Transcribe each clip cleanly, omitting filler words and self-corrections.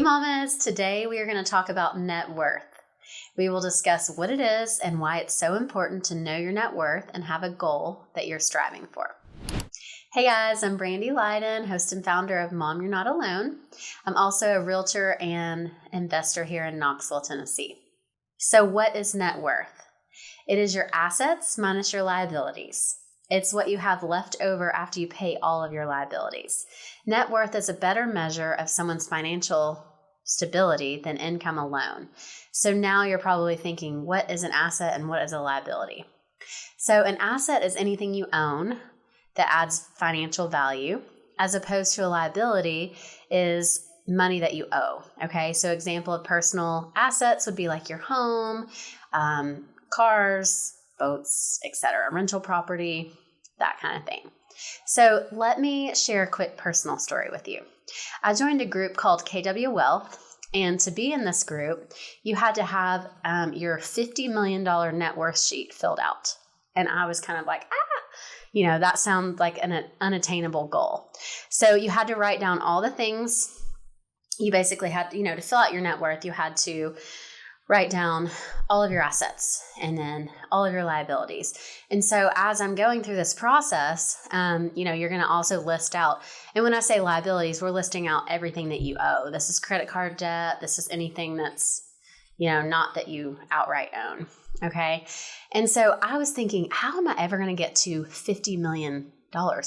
mamas, today we are going to talk about net worth. We will discuss what it is and why it's so important to know your net worth and have a goal that you're striving for. Hey guys, I'm Brandy Lydon, host and founder of Mom, You're Not Alone. I'm also a realtor and investor here in Knoxville, Tennessee. So what is net worth? It is your assets minus your liabilities. It's what you have left over after you pay all of your liabilities. Net worth is a better measure of someone's financial stability than income alone. So now you're probably thinking, what is an asset and what is a liability? So an asset is anything you own that adds financial value, as opposed to a liability is money that you owe. Okay, so example of personal assets would be like your home, cars, boats, etc., rental property, that kind of thing. So let me share a quick personal story with you. I joined a group called KW Wealth, and to be in this group, you had to have your $50 million net worth sheet filled out. And I was kind of like, that sounds like an unattainable goal. So you had to write down all the things. You basically had, to fill out your net worth, you had to write down all of your assets and then all of your liabilities. And so as I'm going through this process, you're going to also list out, and when I say liabilities, we're listing out everything that you owe. This is credit card debt. This is anything that's, not that you outright own. Okay. And so I was thinking, how am I ever going to get to $50 million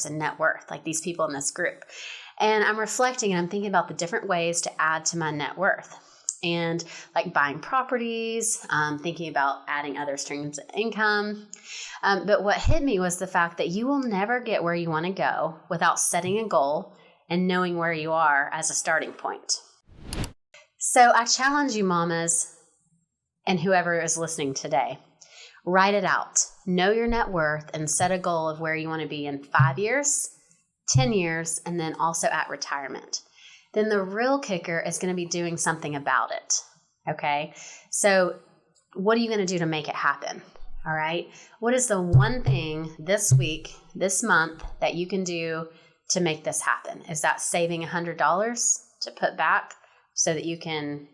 in net worth, like these people in this group? And I'm reflecting and I'm thinking about the different ways to add to my net worth. And like buying properties, thinking about adding other streams of income. But what hit me was the fact that you will never get where you want to go without setting a goal and knowing where you are as a starting point. So I challenge you, mamas, and whoever is listening today, write it out. Know your net worth and set a goal of where you want to be in 5 years, 10 years, and then also at retirement. Then the real kicker is going to be doing something about it. Okay. So what are you going to do to make it happen? All right. What is the one thing this week, this month that you can do to make this happen? Is that saving $100 to put back so that you can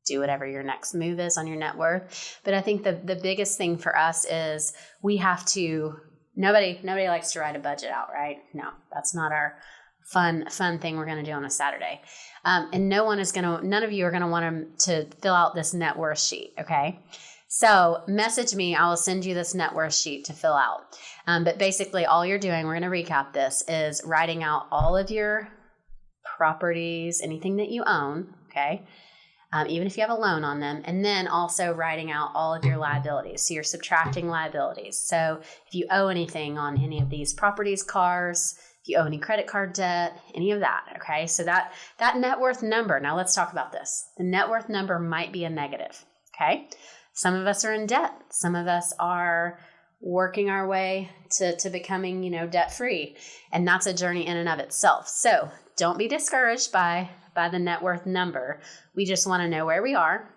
do whatever your next move is on your net worth? But I think the biggest thing for us is we have to, nobody likes to write a budget out, right? No, that's not our fun thing we're going to do on a Saturday. And none of you are going to want to fill out this net worth sheet. Okay. So message me. I will send you this net worth sheet to fill out. But basically all you're doing, we're going to recap this, is writing out all of your properties, anything that you own. Okay. Even if you have a loan on them, and then also writing out all of your liabilities. So you're subtracting liabilities. So if you owe anything on any of these properties, cars, if you owe any credit card debt, any of that, okay? So that net worth number, now let's talk about this. The net worth number might be a negative, okay? Some of us are in debt. Some of us are working our way to becoming, debt-free, and that's a journey in and of itself. So don't be discouraged by the net worth number. We just want to know where we are,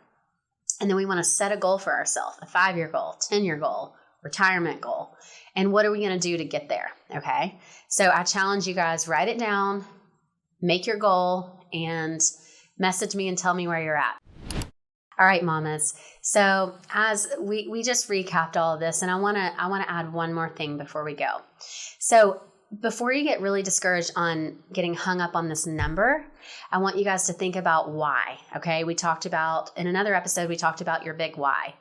and then we want to set a goal for ourselves, a 5-year goal, 10-year goal, retirement goal. And what are we going to do to get there? Okay. So I challenge you guys, write it down, make your goal, and message me and tell me where you're at. All right, mamas. So as we just recapped all of this, and I want to add one more thing before we go. So before you get really discouraged on getting hung up on this number, I want you guys to think about why. Okay. We talked about, in another episode, we talked about your big why.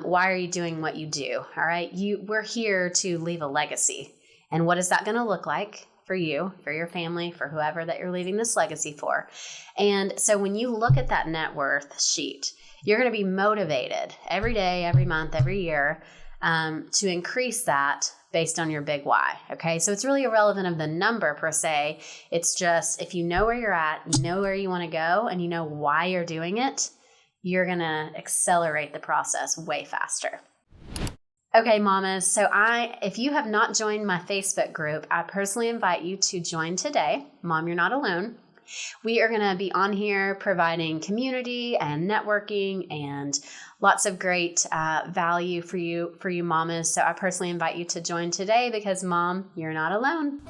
Why are you doing what you do? All right. We're here to leave a legacy. And what is that going to look like for you, for your family, for whoever that you're leaving this legacy for? And so when you look at that net worth sheet, you're going to be motivated every day, every month, every year to increase that based on your big why. Okay. So it's really irrelevant of the number per se. It's just, if you know where you're at, you know where you want to go, and you know why you're doing it, you're going to accelerate the process way faster. Okay, mamas. So if you have not joined my Facebook group, I personally invite you to join today. Mom, You're Not Alone. We are going to be on here providing community and networking and lots of great value for you mamas. So I personally invite you to join today, because Mom, you're not alone.